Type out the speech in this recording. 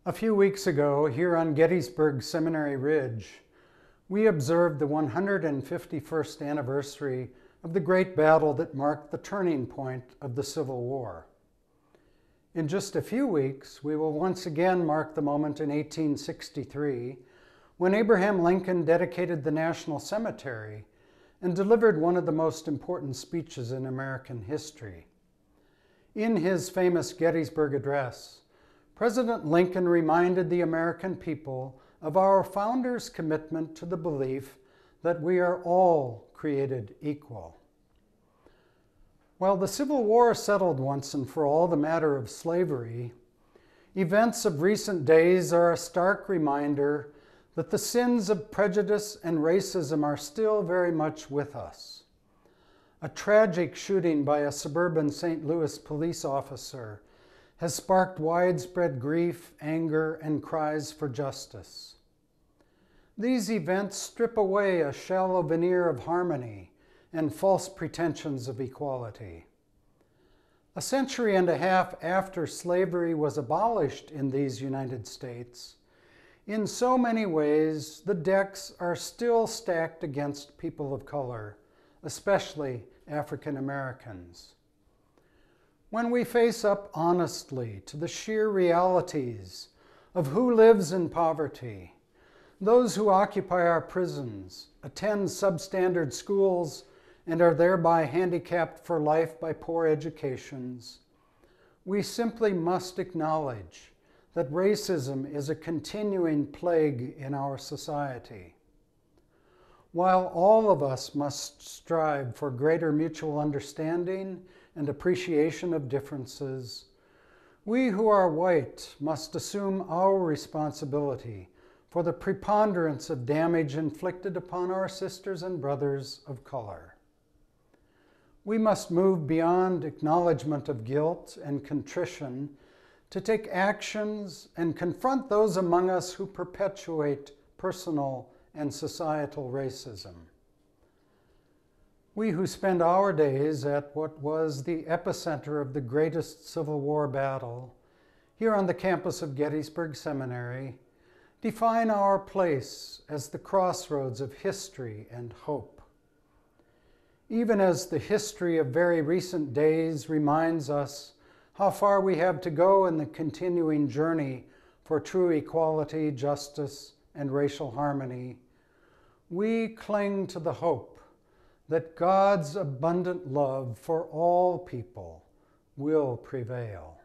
A few weeks ago, here on Gettysburg Seminary Ridge, we observed the 151st anniversary of the great battle that marked the turning point of the Civil War. In just a few weeks, we will once again mark the moment in 1863 when Abraham Lincoln dedicated the National Cemetery and delivered one of the most important speeches in American history. In his famous Gettysburg Address, President Lincoln reminded the American people of our founders' commitment to the belief that we are all created equal. While the Civil War settled once and for all the matter of slavery, events of recent days are a stark reminder that the sins of prejudice and racism are still very much with us. A tragic shooting by a suburban St. Louis police officer has sparked widespread grief, anger, and cries for justice. These events strip away a shallow veneer of harmony and false pretensions of equality. A century and a half after slavery was abolished in these United States, in so many ways, the decks are still stacked against people of color, especially African Americans. When we face up honestly to the sheer realities of who lives in poverty, those who occupy our prisons, attend substandard schools, and are thereby handicapped for life by poor educations, we simply must acknowledge that racism is a continuing plague in our society. While all of us must strive for greater mutual understanding and appreciation of differences, we who are white must assume our responsibility for the preponderance of damage inflicted upon our sisters and brothers of color. We must move beyond acknowledgement of guilt and contrition to take actions and confront those among us who perpetuate personal and societal racism. We who spend our days at what was the epicenter of the greatest Civil War battle, here on the campus of Gettysburg Seminary, define our place as the crossroads of history and hope. Even as the history of very recent days reminds us how far we have to go in the continuing journey for true equality, justice, and racial harmony, we cling to the hope that God's abundant love for all people will prevail.